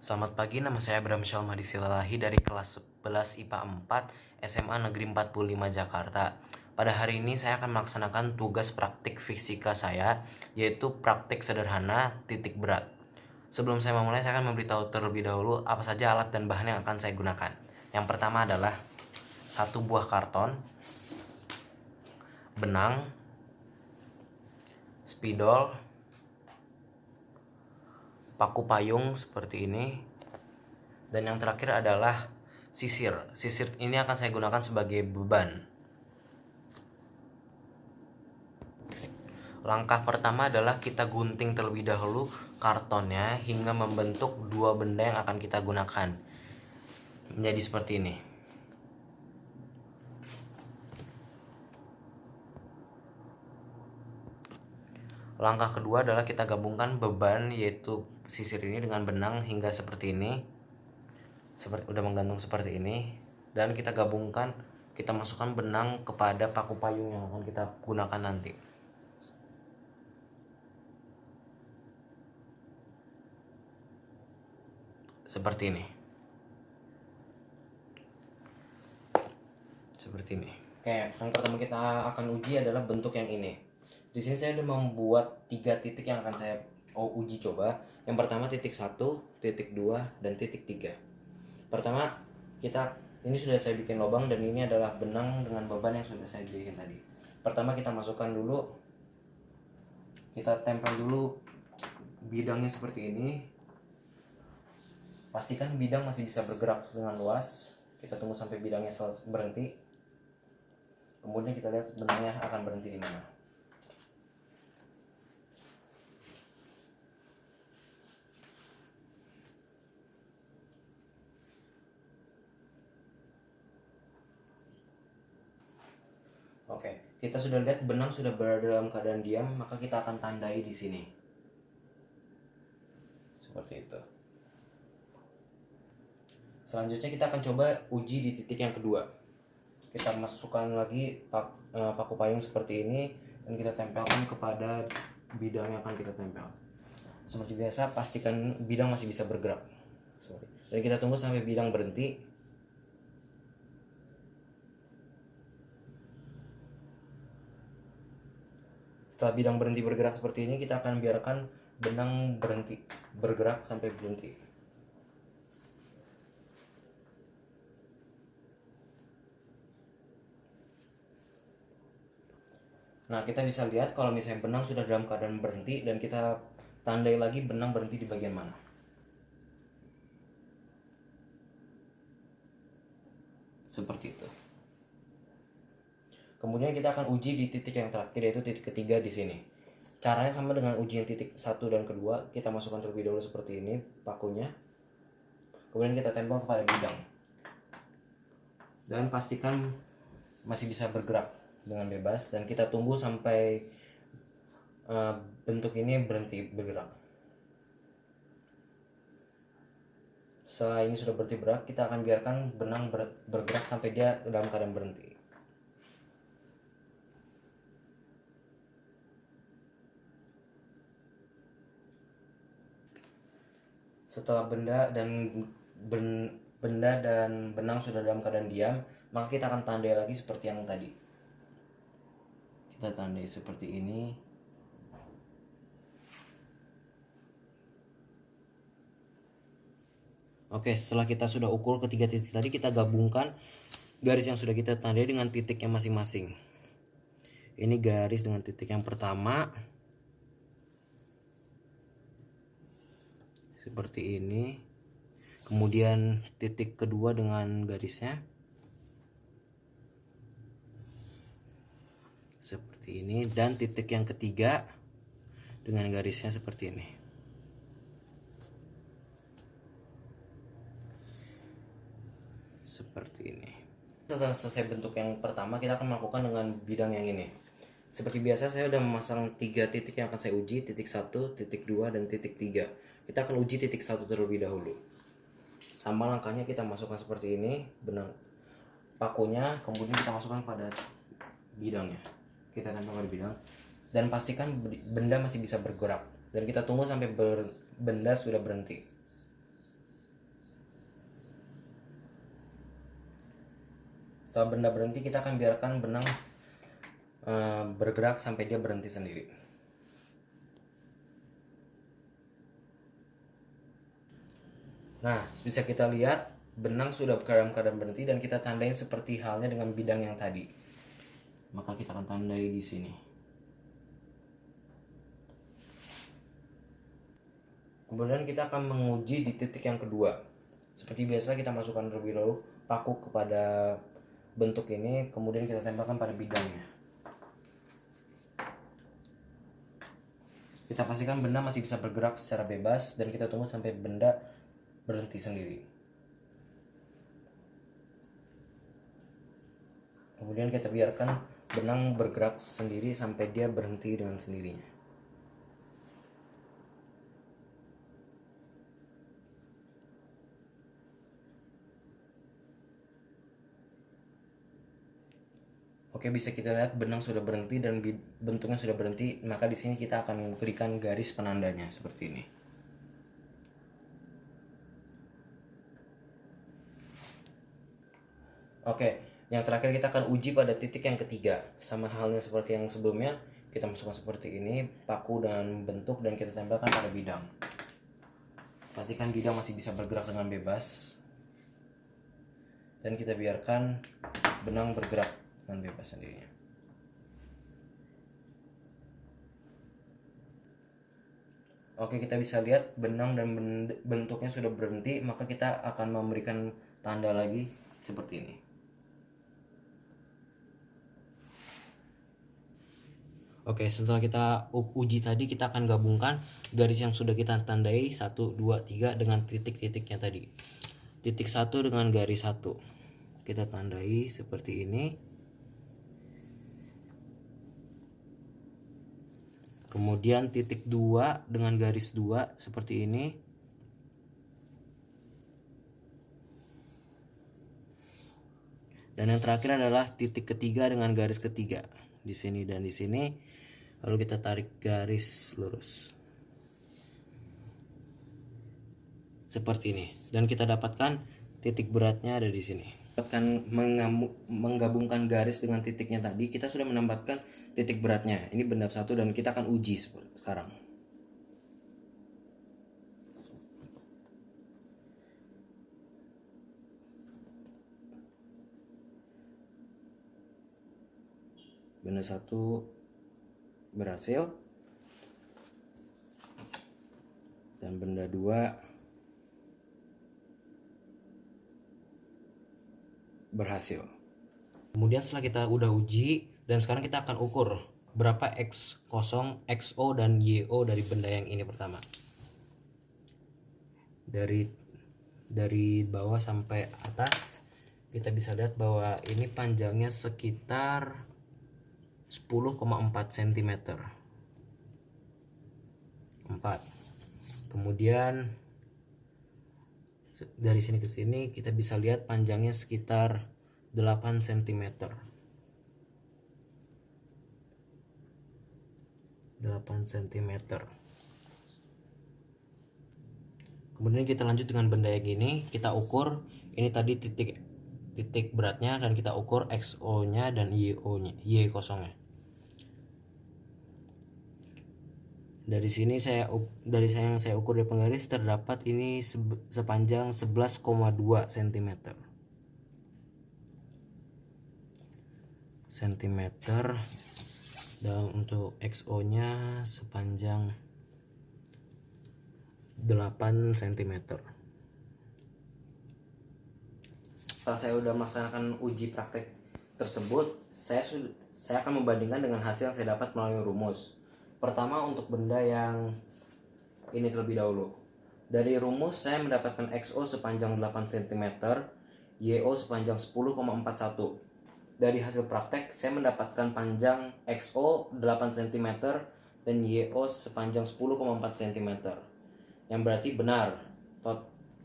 Selamat pagi, nama saya Bram Syalmadi Silalahi dari kelas 11 IPA 4 SMA Negeri 45 Jakarta. Pada hari ini saya akan melaksanakan tugas praktik fisika saya, yaitu praktik sederhana titik berat. Sebelum saya memulai, saya akan memberitahu terlebih dahulu apa saja alat dan bahan yang akan saya gunakan. Yang pertama adalah satu buah karton, benang, spidol, paku payung seperti ini, dan yang terakhir adalah sisir. Sisir ini akan saya gunakan sebagai beban. Langkah pertama adalah kita gunting terlebih dahulu kartonnya hingga membentuk dua benda yang akan kita gunakan. Menjadi seperti ini. Langkah kedua adalah kita gabungkan beban, yaitu sisir ini dengan benang hingga seperti ini. Seperti udah menggantung seperti ini, dan kita gabungkan, kita masukkan benang kepada paku payung yang akan kita gunakan nanti. Seperti ini. Seperti ini. Oke, yang pertama kita akan uji adalah bentuk yang ini. Di sini saya sudah membuat 3 titik yang akan saya uji coba. Yang pertama titik 1, titik 2, dan titik 3. Pertama, ini sudah saya bikin lubang, dan ini adalah benang dengan beban yang sudah saya bikin tadi. Pertama kita masukkan dulu, kita tempel dulu bidangnya seperti ini. Pastikan bidang masih bisa bergerak dengan luas. Kita tunggu sampai bidangnya berhenti. Kemudian kita lihat benangnya akan berhenti di mana. Oke, kita sudah lihat benang sudah berada dalam keadaan diam, maka kita akan tandai di sini. Seperti itu. Selanjutnya kita akan coba uji di titik yang kedua. Kita masukkan lagi paku payung seperti ini, dan kita tempelkan kepada bidang yang akan kita tempel. Seperti biasa, pastikan bidang masih bisa bergerak. Dan kita tunggu sampai bidang berhenti. Setelah bidang berhenti bergerak seperti ini, kita akan biarkan benang berhenti bergerak sampai berhenti. Nah, kita bisa lihat kalau misalnya benang sudah dalam keadaan berhenti, dan kita tandai lagi benang berhenti di bagian mana. Seperti itu. Kemudian kita akan uji di titik yang terakhir, yaitu titik ketiga di sini. Caranya sama dengan ujian titik 1 dan kedua. Kita masukkan terlebih dahulu seperti ini pakunya. Kemudian kita tempel kepada bidang. Dan pastikan masih bisa bergerak dengan bebas, dan kita tunggu sampai bentuk ini berhenti bergerak. Setelah ini sudah berhenti bergerak, kita akan biarkan benang bergerak sampai dia dalam keadaan berhenti. Setelah benda dan benang sudah dalam keadaan diam, maka kita akan tandai lagi seperti yang tadi. Kita tandai seperti ini. Oke, setelah kita sudah ukur ketiga titik tadi, kita gabungkan garis yang sudah kita tandai dengan titiknya masing-masing. Ini garis dengan titik yang pertama. Seperti ini. Kemudian titik kedua dengan garisnya. Seperti ini. Dan titik yang ketiga dengan garisnya seperti ini. Seperti ini. Setelah selesai bentuk yang pertama, kita akan melakukan dengan bidang yang ini. Seperti biasa, saya sudah memasang 3 titik yang akan saya uji, titik 1, titik 2, dan titik 3. Kita akan uji titik 1 terlebih dahulu. Sama langkahnya, kita masukkan seperti ini benang pakunya, kemudian kita masukkan pada bidangnya. Kita tempel pada bidang, dan pastikan benda masih bisa bergerak, dan kita tunggu sampai benda sudah berhenti. Setelah benda berhenti, kita akan biarkan benang bergerak sampai dia berhenti sendiri. Nah, bisa kita lihat benang sudah dalam keadaan berhenti dan kita tandain seperti halnya dengan bidang yang tadi. Maka kita akan tandai di sini. Kemudian kita akan menguji di titik yang kedua. Seperti biasa kita masukkan terlebih dahulu paku kepada bentuk ini, kemudian kita tempelkan pada bidangnya. Kita pastikan benda masih bisa bergerak secara bebas dan kita tunggu sampai benda berhenti sendiri. Kemudian kita biarkan benang bergerak sendiri sampai dia berhenti dengan sendirinya. Oke, bisa kita lihat benang sudah berhenti dan bentuknya sudah berhenti. Maka di sini kita akan berikan garis penandanya seperti ini. Oke, yang terakhir kita akan uji pada titik yang ketiga. Sama halnya seperti yang sebelumnya, kita masukkan seperti ini, paku dan bentuk, dan kita tempelkan pada bidang. Pastikan bidang masih bisa bergerak dengan bebas. Dan kita biarkan benang bergerak dengan bebas sendirinya. Oke, kita bisa lihat benang dan bentuknya sudah berhenti, maka kita akan memberikan tanda lagi seperti ini. Oke, setelah kita uji tadi, kita akan gabungkan garis yang sudah kita tandai 1, 2, 3 dengan titik-titiknya tadi. Titik 1 dengan garis 1 kita tandai seperti ini. Kemudian titik 2 dengan garis 2 seperti ini. Dan yang terakhir adalah titik ketiga dengan garis ketiga di sini dan di sini. Lalu kita tarik garis lurus seperti ini, dan kita dapatkan titik beratnya ada di sini. Menggabungkan garis dengan titiknya tadi, kita sudah menambahkan titik beratnya. Ini benda satu dan kita akan uji sekarang. Benda satu berhasil dan benda 2 berhasil. Kemudian setelah kita udah uji, dan sekarang kita akan ukur berapa X0, XO dan YO dari benda yang ini pertama. Dari bawah sampai atas kita bisa lihat bahwa ini panjangnya sekitar 10,4 cm. 4. Kemudian dari sini ke sini kita bisa lihat panjangnya sekitar 8 cm. 8 cm. Kemudian kita lanjut dengan benda yang ini, kita ukur ini tadi titik beratnya dan kita ukur XO-nya dan YO-nya, Y kosongnya. Dari sini yang saya ukur di penggaris terdapat ini sepanjang 11,2 cm. Dan untuk XO-nya sepanjang 8 cm. Setelah saya sudah melaksanakan uji praktek tersebut, saya akan membandingkan dengan hasil yang saya dapat melalui rumus. Pertama, untuk benda yang ini terlebih dahulu. Dari rumus saya mendapatkan XO sepanjang 8 cm, YO sepanjang 10,41. Dari hasil praktek saya mendapatkan panjang XO 8 cm dan YO sepanjang 10,4 cm. Yang berarti benar,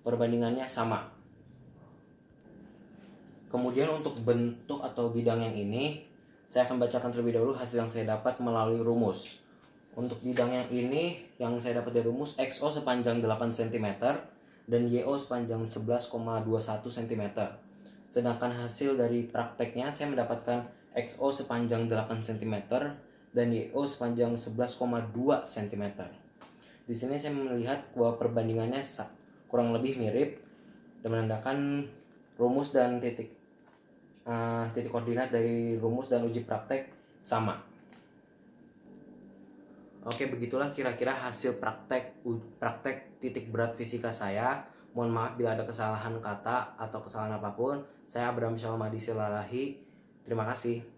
perbandingannya sama. Kemudian untuk bentuk atau bidang yang ini, saya akan bacakan terlebih dahulu hasil yang saya dapat melalui rumus. Untuk bidang yang ini, yang saya dapat dari rumus, XO sepanjang 8 cm dan YO sepanjang 11,21 cm. Sedangkan hasil dari prakteknya saya mendapatkan XO sepanjang 8 cm dan YO sepanjang 11,2 cm. Di sini saya melihat bahwa perbandingannya kurang lebih mirip dan menandakan rumus dan titik koordinat dari rumus dan uji praktek sama. Oke, begitulah kira-kira hasil praktek titik berat fisika saya. Mohon maaf bila ada kesalahan kata atau kesalahan apapun. Saya Abraham Syalmadi Silalahi. Terima kasih.